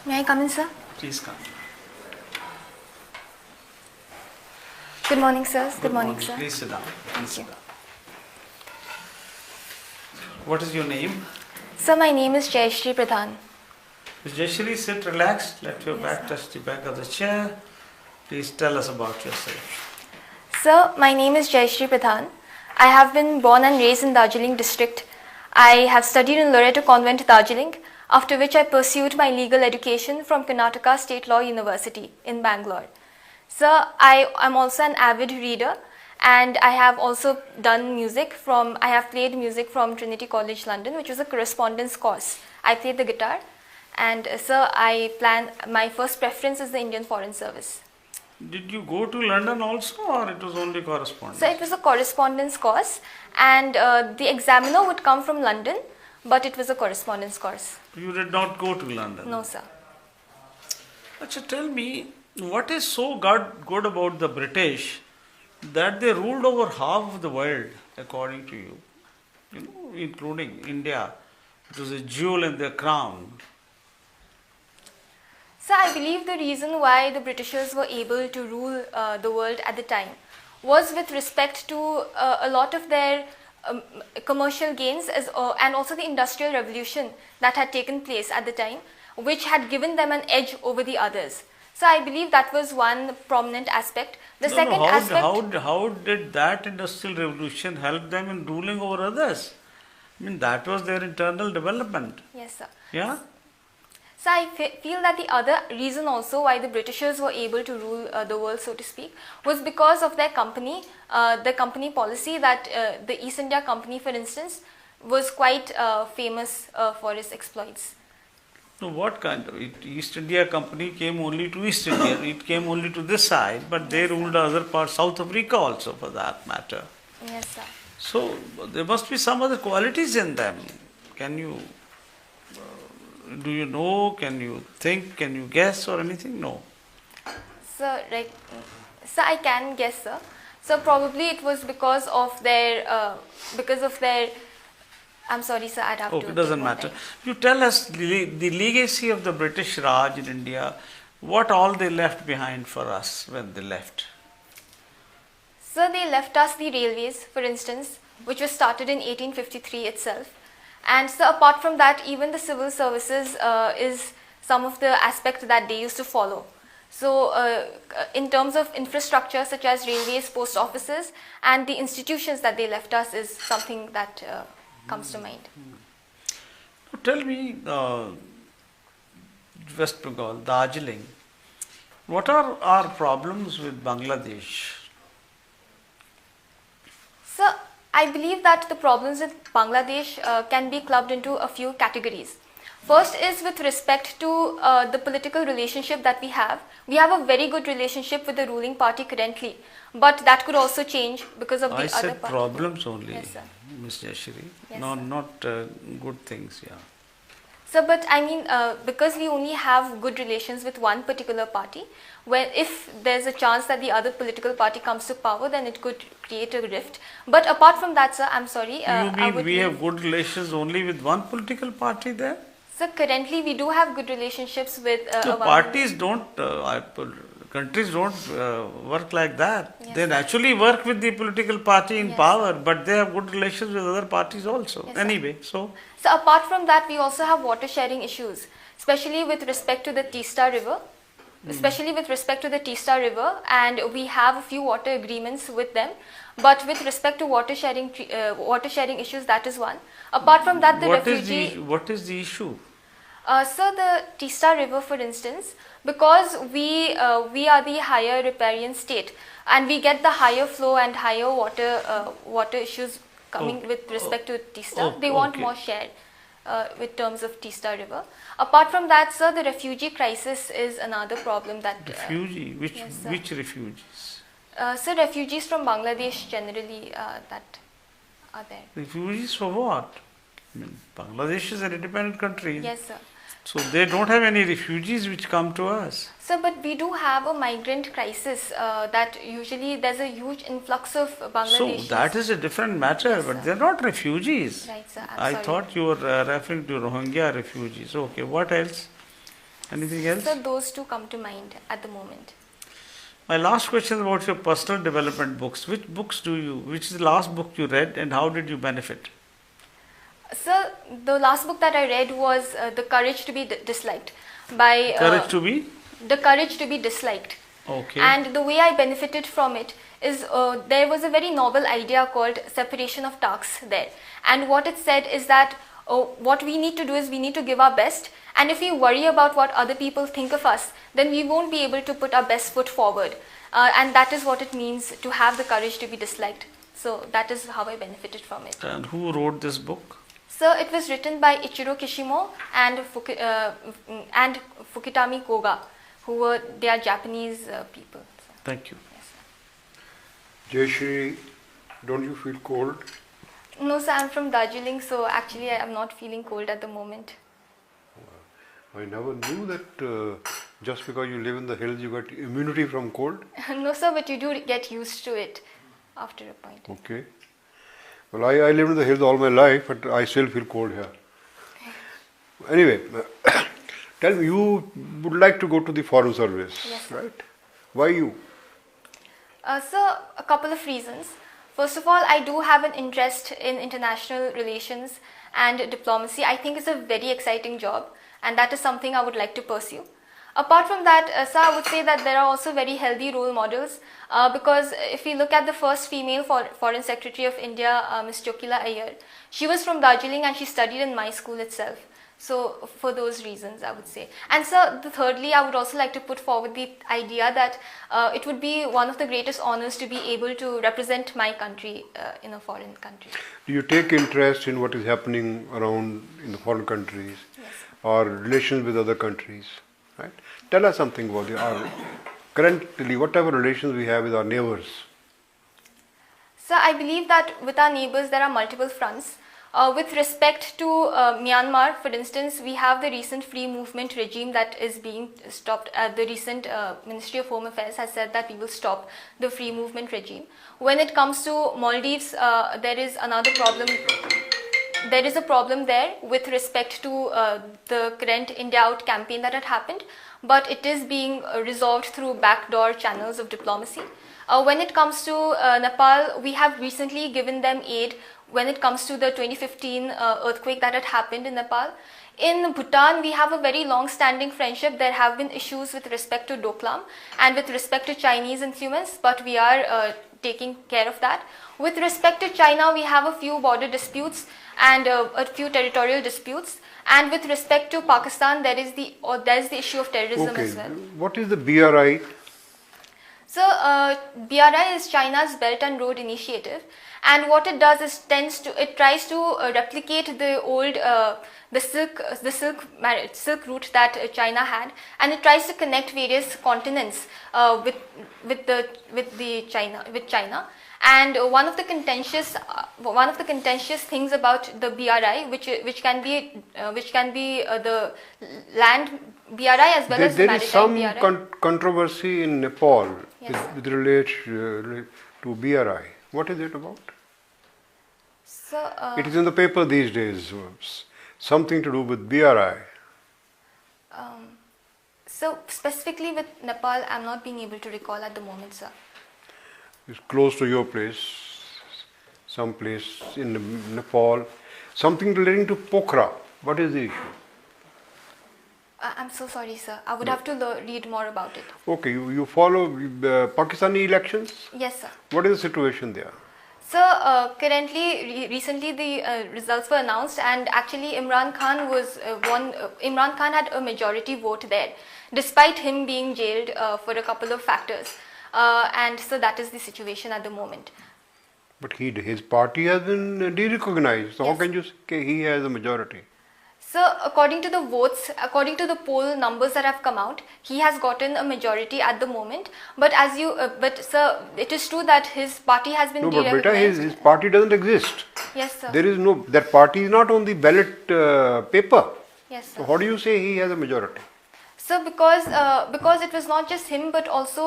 May I come in, sir? Please come. Good morning, sirs. Good morning, sir. Please sit down. Thank Sit you. down. What is your name? Sir, my name is Jayasree Pradhan. Ms. Jayasree, sit relaxed. Let your Yes, back sir. touch the back of the chair. Please tell us about yourself. Sir, my name is Jayasree Pradhan. I have been born and raised in Darjeeling district. I have studied in Loreto Convent, Darjeeling, after which I pursued my legal education from Karnataka State Law University in Bangalore. Sir, I am also an avid reader, and I have also done I have played music from Trinity College, London, which was a correspondence course. I played the guitar, and sir, my first preference is the Indian Foreign Service. Did you go to London also, or it was only correspondence? So it was a correspondence course, and the examiner would come from London, but it was a correspondence course. You did not go to London? No, sir. Achha, tell me, what is so good about the British that they ruled over half of the world, according to you? You know, including India. It was a jewel in their crown. So I believe the reason why the Britishers were able to rule the world at the time was with respect to a lot of their commercial gains and also the industrial revolution that had taken place at the time, which had given them an edge over the others. So I believe that was one prominent aspect. How did that industrial revolution help them in ruling over others? I mean, that was their internal development. Yes, sir. Yeah? So I feel that the other reason also why the Britishers were able to rule the world, so to speak, was because of their company policy that the East India Company, for instance, was quite famous for its exploits. So what kind of East India Company came only to East India? It came only to this side, but they ruled other parts, South Africa also, for that matter. Yes, sir. So there must be some other qualities in them. Do you know? Can you think? Can you guess or anything? No. Sir, I can guess, sir. So probably it was because of their. I'm sorry, sir. I'd have to. Okay, doesn't matter. Time. You tell us the legacy of the British Raj in India. What all they left behind for us when they left? Sir, they left us the railways, for instance, which was started in 1853 itself. And so apart from that, even the civil services is some of the aspects that they used to follow. So in terms of infrastructure such as railways, post offices, and the institutions that they left us is something that comes to mind. Tell me, West Bengal, Darjeeling, what are our problems with Bangladesh? So I believe that the problems with Bangladesh can be clubbed into a few categories. First is with respect to the political relationship that we have. We have a very good relationship with the ruling party currently, but that could also change because of the I other said party. problems only, Yes, sir. Ms. Jayasree. Yes, no, sir. not good things, yeah. So, but I mean, because we only have good relations with one particular party, where if there's a chance that the other political party comes to power, then it could create a rift. But apart from that, sir, I'm sorry. You mean we have good relations only with one political party there? So currently we do have good relationships with So parties don't, countries don't work like that. Yes, They sir. naturally work with the political party in Yes, power, but they have good relations with other parties also. Yes, sir. Anyway, so So apart from that, we also have water sharing issues, especially with respect to the Teesta River. And we have a few water agreements with them. But with respect to water sharing issues, that is one. Apart from that, what is the issue? So the Teesta River, for instance, because we are the higher riparian state, and we get the higher flow and higher water issues coming with respect to Teesta. They want more share with terms of Teesta River. Apart from that, sir, the refugee crisis is another problem that. Refugee? Yes, sir. Which refugees? So refugees from Bangladesh generally that are there. Refugees for what? I mean, Bangladesh is an independent country. Yes, sir. So they don't have any refugees which come to us. So, but we do have a migrant crisis that usually there's a huge influx of Bangladeshis. So that is a different matter, Yes, but sir. they're not refugees. Right, sir. I I'm sorry. thought you were referring to Rohingya refugees. Okay, what else? Anything else? So those two come to mind at the moment. My last question is about your personal development books. Which is the last book you read and how did you benefit? So the last book that I read was The Courage to be Disliked by Courage to be? The Courage to be Disliked. Okay. And the way I benefited from it is there was a very novel idea called separation of tasks there. And what it said is that what we need to do is we need to give our best. And if we worry about what other people think of us, then we won't be able to put our best foot forward. And that is what it means to have the courage to be disliked. So that is how I benefited from it. And who wrote this book? So it was written by Ichiro Kishimo and Fukitami Koga, they are Japanese people. So, Thank you. yes. Jayasree, don't you feel cold? No, sir, I'm from Darjeeling, so actually I am not feeling cold at the moment. I never knew that just because you live in the hills you got immunity from cold. No, sir, but you do get used to it after a point. Okay. Well, I lived in the hills all my life, but I still feel cold here. Anyway, tell me, you would like to go to the Foreign Service, Yes, sir. right? Why you? So, a couple of reasons. First of all, I do have an interest in international relations and diplomacy. I think it's a very exciting job, and that is something I would like to pursue. Apart from that, sir, I would say that there are also very healthy role models because if we look at the first female Foreign Secretary of India, Ms. Chokila Iyer, she was from Darjeeling and she studied in my school itself. So for those reasons, I would say. And so thirdly, I would also like to put forward the idea that it would be one of the greatest honors to be able to represent my country in a foreign country. Do you take interest in what is happening around in the foreign countries or relations with other countries? Right? Tell us something about currently, whatever relations we have with our neighbors. So I believe that with our neighbors, there are multiple fronts. With respect to Myanmar, for instance, we have the recent free movement regime that is being stopped. The recent Ministry of Home Affairs has said that we will stop the free movement regime. When it comes to Maldives, there is another problem. There is a problem there with respect to the current India Out campaign that had happened, but it is being resolved through backdoor channels of diplomacy. When it comes to Nepal, we have recently given them aid when it comes to the 2015 earthquake that had happened in Nepal. In Bhutan, we have a very long-standing friendship. There have been issues with respect to Doklam and with respect to Chinese influence, but we are taking care of that. With respect to China, we have a few border disputes and a few territorial disputes. And with respect to Pakistan, there is the issue of terrorism as well. What is the BRI? So BRI is China's Belt and Road Initiative, and what it does is it tries to replicate the old the silk route that China had, and it tries to connect various continents with China. And one of the contentious things about the BRI, which can be the land BRI as well as There is maritime some BRI. controversy in Nepal Yes. with relation to BRI. What is it about? So, It is in the paper these days. Something to do with BRI. so specifically with Nepal, I'm not being able to recall at the moment, sir. It's close to your place, some place in Nepal. Something relating to Pokhara. What is the issue? I'm so sorry, sir. I would have to read more about it. Okay, you follow Pakistani elections? Yes, sir. What is the situation there? So currently, recently the results were announced, and actually Imran Khan was won. Imran Khan had a majority vote there, despite him being jailed for a couple of factors. And so that is the situation at the moment. But his party has been de-recognized. So Yes. how can you say he has a majority? So according to the votes, according to the poll numbers that have come out, he has gotten a majority at the moment. But but sir, it is true that his party has been No, but beta, de-recognized. his party doesn't exist. Yes, sir. There is no, that party is not on the ballot paper. Yes, So sir. how do you say he has a majority? So because it was not just him, but also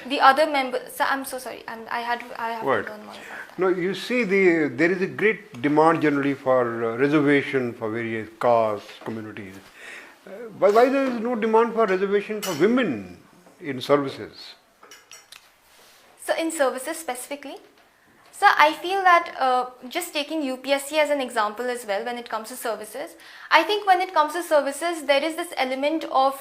the other members. So I'm so sorry. I have Right. to learn more about that. No, you see, there is a great demand generally for reservation for various castes, communities. Why there is no demand for reservation for women in services? So in services specifically, so I feel that just taking UPSC as an example as well when it comes to services, I think when it comes to services there is this element of,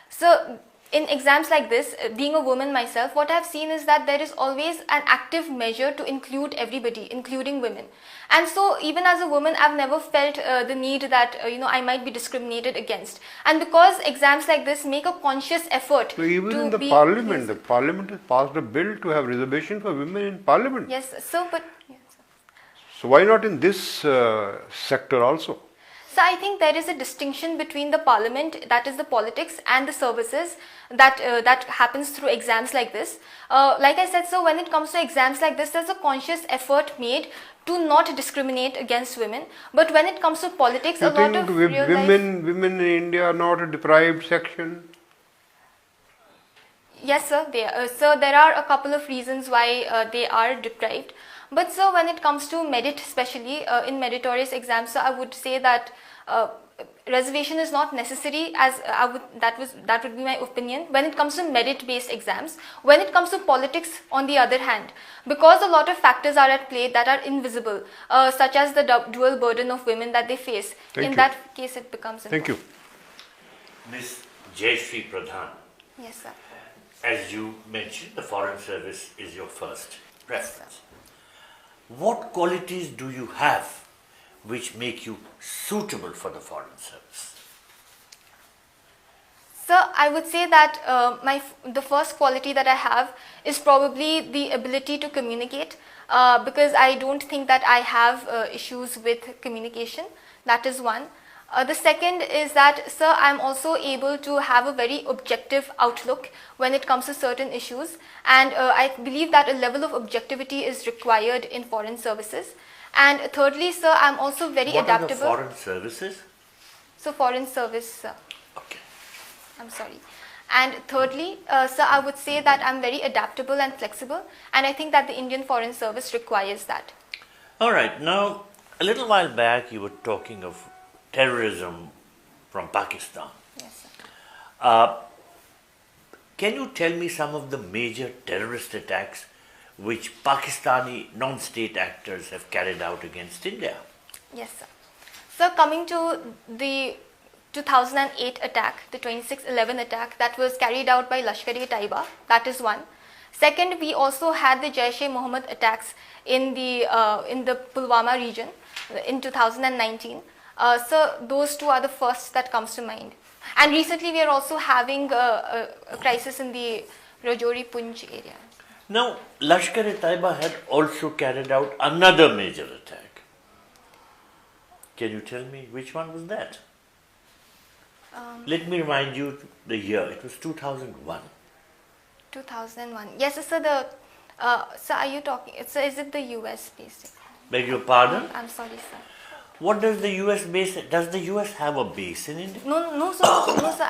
so in exams like this, being a woman myself, what I've seen is that there is always an active measure to include everybody, including women. And so even as a woman, I've never felt the need that, I might be discriminated against. And because exams like this make a conscious effort So even to in the be parliament, the parliament has passed a bill to have reservation for women in parliament. Yes, so but yes. So why not in this sector also? So I think there is a distinction between the parliament, that is the politics, and the services that happens through exams like this. Like I said, so when it comes to exams like this, there's a conscious effort made to not discriminate against women. But when it comes to politics, You a lot think of real life, women in India are not a deprived section? yes, sir. So there are a couple of reasons why they are deprived. But so when it comes to merit, especially in meritorious exams, so I would say that reservation is not necessary, as that would be my opinion when it comes to merit based exams. When it comes to politics, on the other hand, because a lot of factors are at play that are invisible, such as the dual burden of women that they face, Thank you. that case it becomes Thank you. important. Ms. Jayasree Pradhan, Yes, sir. as you mentioned, the foreign service is your first preference. What qualities do you have which make you suitable for the foreign service? So I would say that the first quality that I have is probably the ability to communicate, because I don't think that I have issues with communication. That is one. The second is that, sir, I'm also able to have a very objective outlook when it comes to certain issues, and I believe that a level of objectivity is required in foreign services. And thirdly, sir, I'm also very What adaptable. are the foreign services? So foreign service, sir. Okay. I'm sorry. And thirdly, sir, I would say that I'm very adaptable and flexible, and I think that the Indian Foreign Service requires that. All right. Now, a little while back, you were talking of terrorism from Pakistan. Yes, sir. Can you tell me some of the major terrorist attacks which Pakistani non-state actors have carried out against India? Yes, sir. So coming to the 2008 attack, the 26/11 attack that was carried out by Lashkar-e-Taiba, that is one. Second, we also had the Jaish-e-Mohammed attacks in the Pulwama region in 2019. So those two are the first that comes to mind. And recently we are also having a crisis in the Rajouri-Poonch area. Now, Lashkar-e-Taiba had also carried out another major attack. Can you tell me which one was that? Let me remind you the year. It was 2001. 2001. Yes, sir. So are you talking? So is it the US based? Beg your pardon? I'm sorry, sir. What does the US base? Does the US have a base in India? No, sir. No, sir.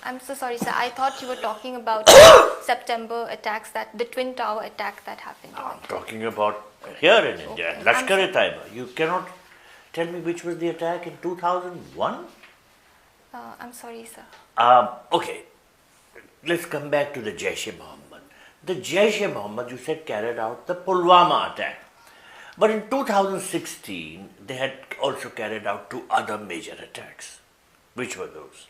I'm so sorry, sir. I thought you were talking about September attacks, the Twin Tower attack that happened. I'm talking about here in India, Lashkar-e-Taiba. You cannot tell me which was the attack in 2001? I'm sorry, sir. Okay, let's come back to the Jaish-e-Mohammed. The Jaish-e-Mohammed, you said, carried out the Pulwama attack. But in 2016, they had also carried out two other major attacks. Which were those?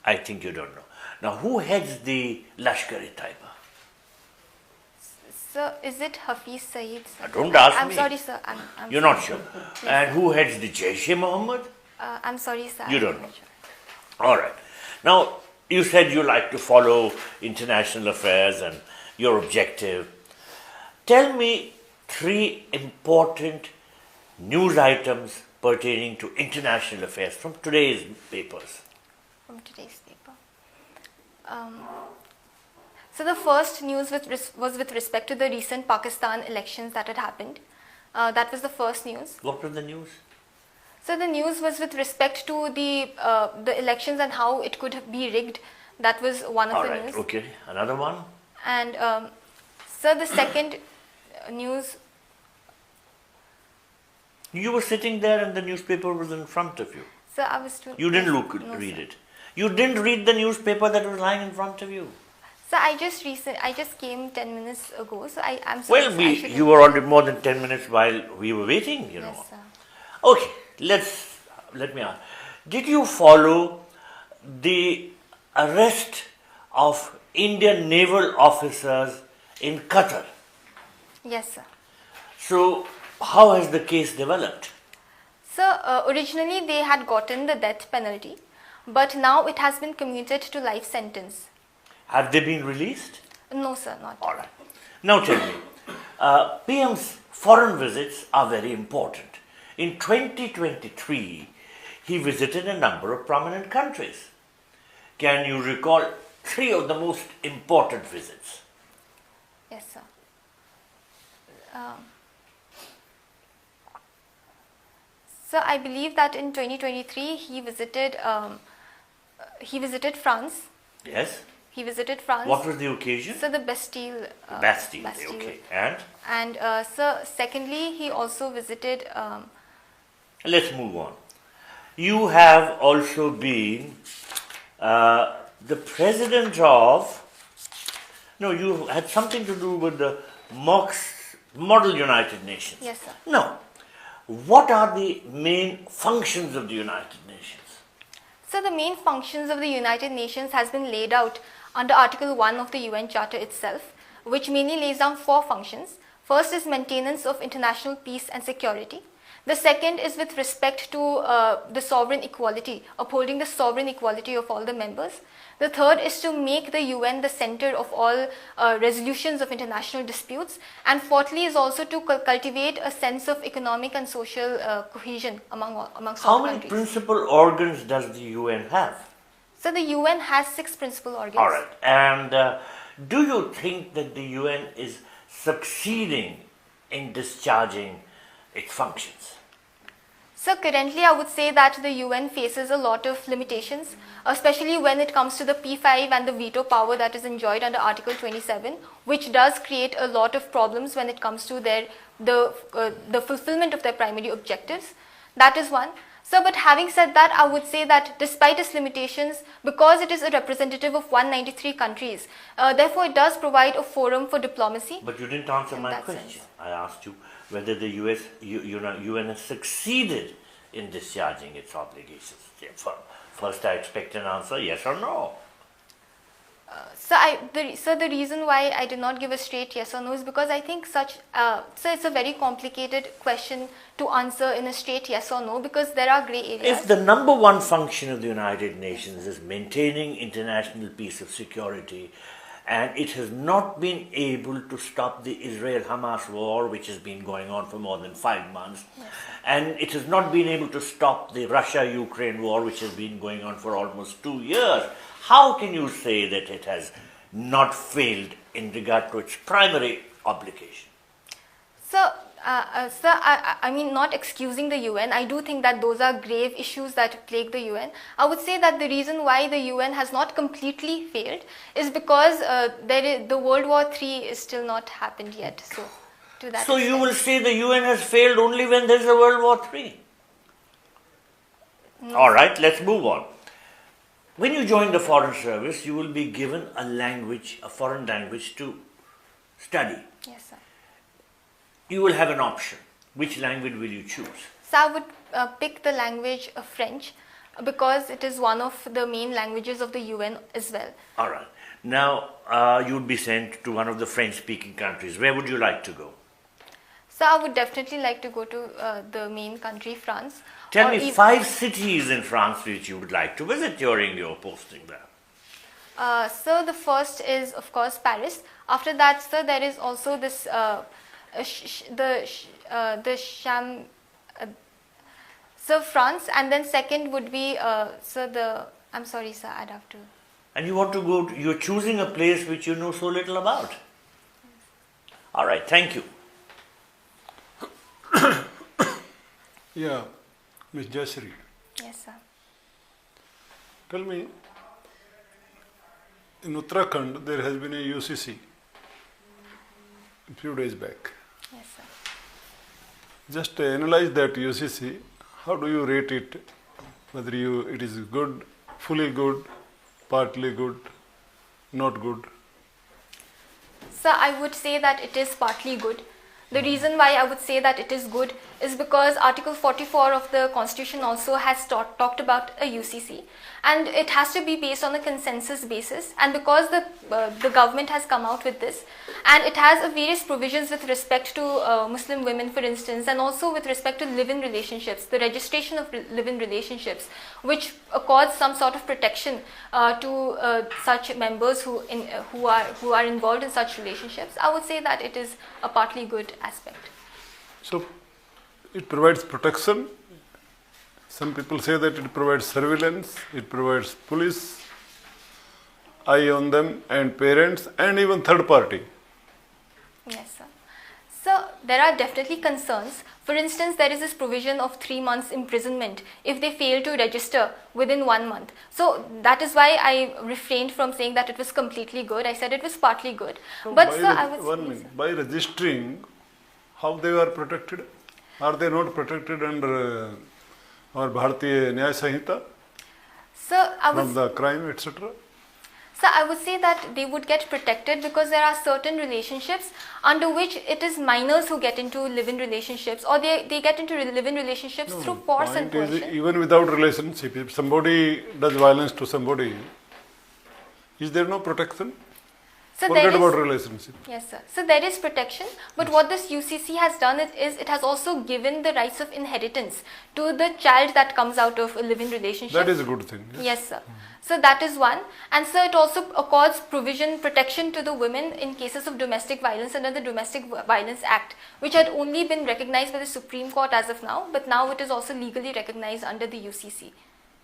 I think you don't know. Now, who heads the Lashkar-e-Taiba? Sir, is it Hafiz Saeed, sir? Don't ask I'm me. sorry, sir. I'm You're sorry. not sure. And who heads the Jaish-e-Mohammed? I'm sorry, sir. You I'm don't not know. sure. All right. Now, you said you like to follow international affairs and you're objective. Tell me three important news items pertaining to international affairs from today's papers. From today's paper. So the first news was with respect to the recent Pakistan elections that had happened. That was the first news. What was the news? So the news was with respect to the elections and how it could be rigged. That was one of All the right. news. Okay. Another one? And so the second news. You were sitting there and the newspaper was in front of you. So I was to. You didn't No, read sir. it. You didn't read the newspaper that was lying in front of you. So I just came 10 minutes ago. So I'm sorry. Well, sir, I shouldn't- you were already more than 10 minutes while we were waiting, you know. Yes, sir. Okay, let me ask. Did you follow the arrest of Indian naval officers in Qatar? Yes, sir. So, how has the case developed? So originally they had gotten the death penalty, but now it has been commuted to life sentence. Have they been released? No, sir, not. All right. Now tell me, PM's foreign visits are very important. In 2023, he visited a number of prominent countries. Can you recall 3 of the most important visits? Yes, sir. So I believe that in 2023 he visited France. Yes. He visited France. What was the occasion? So the Bastille. Bastille. Okay. And so secondly, he also visited. let's move on. You have also been the president of. No, you had something to do with the Model United Nations. Yes, sir. No. What are the main functions of the United Nations? So the main functions of the United Nations has been laid out under Article 1 of the UN Charter itself, which mainly lays down 4 functions. First is maintenance of international peace and security. The second is with respect to the sovereign equality, upholding the sovereign equality of all the members. The third is to make the UN the center of all resolutions of international disputes. And fourthly is also to cultivate a sense of economic and social cohesion amongst How all many countries. principal organs does the UN have? So the UN has 6 principal organs. All right. And do you think that the UN is succeeding in discharging its functions? So currently I would say that the UN faces a lot of limitations, especially when it comes to the P5 and the veto power that is enjoyed under Article 27, which does create a lot of problems when it comes to the fulfillment of their primary objectives. That is one. So, but having said that, I would say that despite its limitations, because it is a representative of 193 countries, therefore it does provide a forum for diplomacy. But you didn't answer In my that question. sense. I asked you whether the UN has succeeded in discharging its obligations. First, I expect an answer, yes or no. So the reason why I did not give a straight yes or no is because I think so it's a very complicated question to answer in a straight yes or no, because there are grey areas. If the number one function of the United Nations is maintaining international peace and security, and it has not been able to stop the Israel-Hamas war, which has been going on for more than 5 months, Yes. and it has not been able to stop the Russia-Ukraine war, which has been going on for almost 2 years, how can you say that it has not failed in regard to its primary obligation? So, I mean, not excusing the UN, I do think that those are grave issues that plague the UN. I would say that the reason why the UN has not completely failed is because the World War III is still not happened yet. So, to that So you extent. will say the UN has failed only when there is a World War III? No. All right, let's move on. When you join the Foreign Service, you will be given a language, a foreign language to study. Yes, sir. You will have an option. Which language will you choose? So I would pick the language of French because it is one of the main languages of the UN as well. All right. Now, you would be sent to one of the French-speaking countries. Where would you like to go? So I would definitely like to go to the main country, France. Tell or me 5 cities in France which you would like to visit during your posting there. So the first is, of course, Paris. After that, sir, there is also this so France, and then second would be I'm sorry, sir, I'd have to. And you want to go, you're choosing a place which you know so little about. All right, thank you. Yeah, Ms. Jayasree, Yes, sir. tell me, in Uttarakhand there has been a UCC a few days back. Yes, sir. Just analyze that UCC. How do you rate it? Whether it is good, fully good, partly good, not good. So I would say that it is partly good. The reason why I would say that it is good is because Article 44 of the Constitution also has talked about a UCC, and it has to be based on a consensus basis. And because the government has come out with this, and it has various provisions with respect to Muslim women, for instance, and also with respect to live-in relationships, the registration of live-in relationships, which accords some sort of protection to such members who are involved in such relationships. I would say that it is a partly good aspect. So it provides protection. Some people say that it provides surveillance, it provides police, eye on them, and parents, and even third party. Yes, sir. So there are definitely concerns. For instance, there is this provision of 3 months imprisonment if they fail to register within 1 month. So that is why I refrained from saying that it was completely good. I said it was partly good. So But sir, I would one minute. By registering, how they are protected? Are they not protected under our Bharatiya Nyaya Sanhita So I from would the crime, etc.? So I would say that they would get protected because there are certain relationships under which it is minors who get into live-in relationships, or they get into live-in relationships through force and Point is, coercion. even without relationship, if somebody does violence to somebody, is there no protection? So Forget there is, about relationship. yes, sir. So there is protection, but what this UCC has done is it has also given the rights of inheritance to the child that comes out of a live-in relationship. That is a good thing. Yes, sir. So that is one. And so it also accords protection to the women in cases of domestic violence under the Domestic Violence Act, which had only been recognized by the Supreme Court as of now, but now it is also legally recognized under the UCC.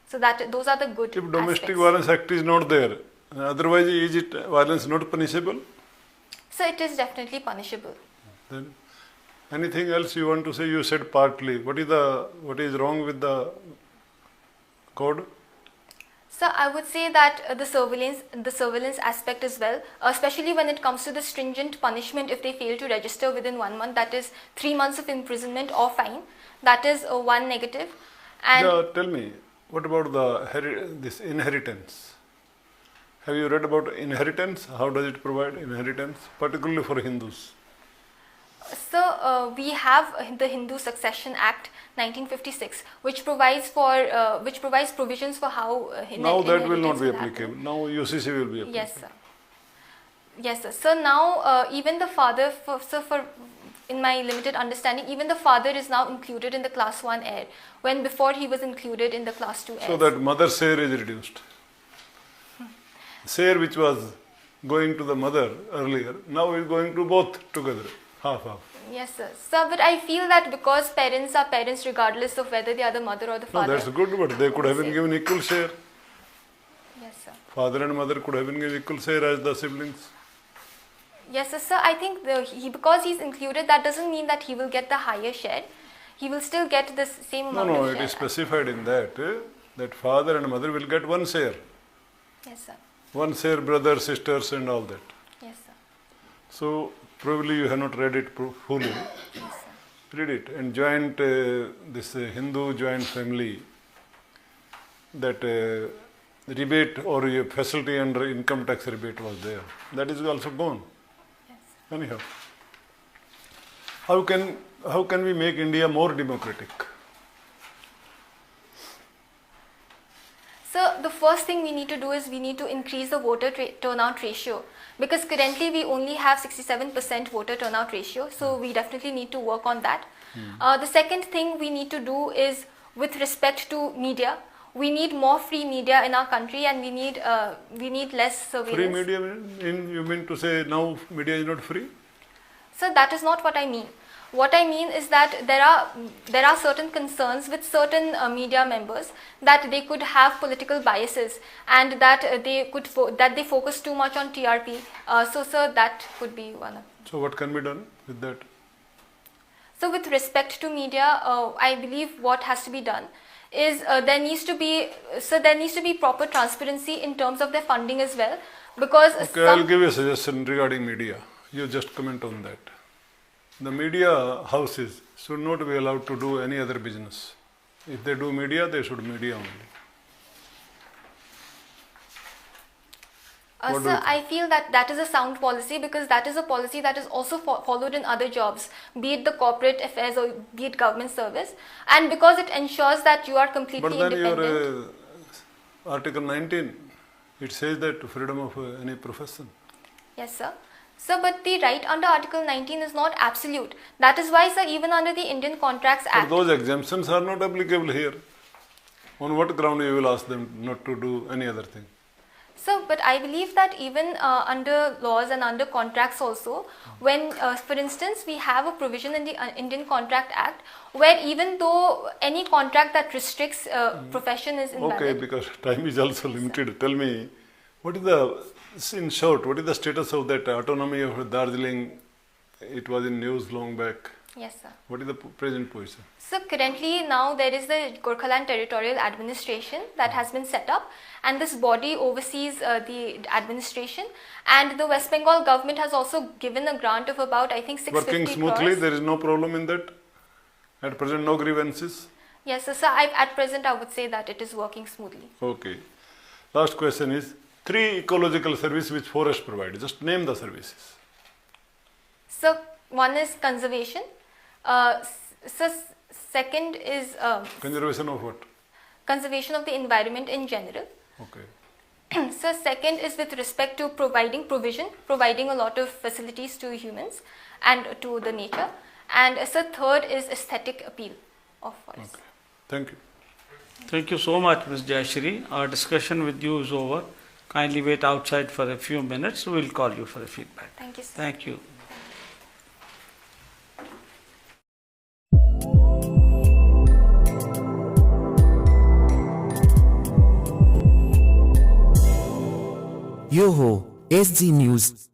So that those are the good If Domestic aspects. Violence Act is not there, otherwise is it violence not punishable? So it is definitely punishable. Then anything else you want to say? You said partly. What is wrong with the code? So I would say that the surveillance aspect as well, especially when it comes to the stringent punishment if they fail to register within 1 month, that is 3 months of imprisonment or fine. That is one negative. And Tell me, what about this inheritance? Have you read about inheritance? How does it provide inheritance, particularly for Hindus? So we have the Hindu Succession Act 1956, which provides provisions for how Now that will not be inheritance happen. applicable. Now UCC will be applicable. Yes, sir. Yes, sir. So now even the father, in my limited understanding, even the father is now included in the class 1 heir, when before he was included in the class 2 heir. So that mother share is reduced. Share which was going to the mother earlier, now is going to both together, half. Yes, sir. So, but I feel that because parents are parents regardless of whether they are the mother or the No, father. that's good, but they could have been given equal share. Yes, sir. Father and mother could have been given equal share as the siblings. Yes, sir. So I think because he's included, that doesn't mean that he will get the higher share. He will still get the same amount No, of it share. is specified in that father and mother will get one share. Yes, sir. One share, brothers, sisters, and all that. Yes, sir. So probably you have not read it fully. Yes, sir. Read it. And joint, this Hindu joint family, that rebate or a facility under income tax rebate was there. That is also gone. Yes, sir. Anyhow, how can we make India more democratic? So the first thing we need to do is we need to increase the voter turnout ratio, because currently we only have 67% voter turnout ratio. So we definitely need to work on that. The second thing we need to do is with respect to media. We need more free media in our country, and we need less surveillance. Free media, you mean to say now media is not free? So that is not what I mean. What I mean is that there are certain concerns with certain media members that they could have political biases, and that they focus too much on TRP. So that could be one of. So what can be done with that? So with respect to media, I believe what has to be done is there needs to be proper transparency in terms of their funding as well, because Okay, I'll give you a suggestion regarding media. You just comment on that. the media houses should not be allowed to do any other business. If they do media, they should media only. What do Sir, you I feel that is a sound policy because that is a policy that is also followed in other jobs, be it the corporate affairs or be it government service, and because it ensures that you are completely But then independent. your Article 19, it says that freedom of any profession. Yes, sir. Sir, but the right under Article 19 is not absolute. That is why, sir, even under the Indian Contracts But Act. those exemptions are not applicable here. On what ground you will ask them not to do any other thing? Sir, but I believe that even under laws and under contracts also, when, for instance, we have a provision in the Indian Contract Act where even though any contract that restricts profession is invalid. Okay, because time is also limited. Tell me, what is the, in short, what is the status of that autonomy of Darjeeling? It was in news long back. Yes, sir. What is the present position? So currently now there is the Gorkhaland Territorial Administration that has been set up, and this body oversees the administration, and the West Bengal government has also given a grant of about, I think, 650 Working smoothly, crores. there is no problem in that? At present, no grievances? Yes, sir. At present I would say that it is working smoothly. Okay. Last question is, 3 ecological services which forest provides. Just name the services. So one is conservation. So second is Conservation of what? conservation of the environment in general. Okay. So second is with respect to providing a lot of facilities to humans and to the nature. And so third is aesthetic appeal of forest. Okay. Thank you. Thank you so much, Ms. Jayasree. Our discussion with you is over. Kindly wait outside for a few minutes. We will call you for a feedback. Thank you, sir. Thank you. Yo ho, SG News.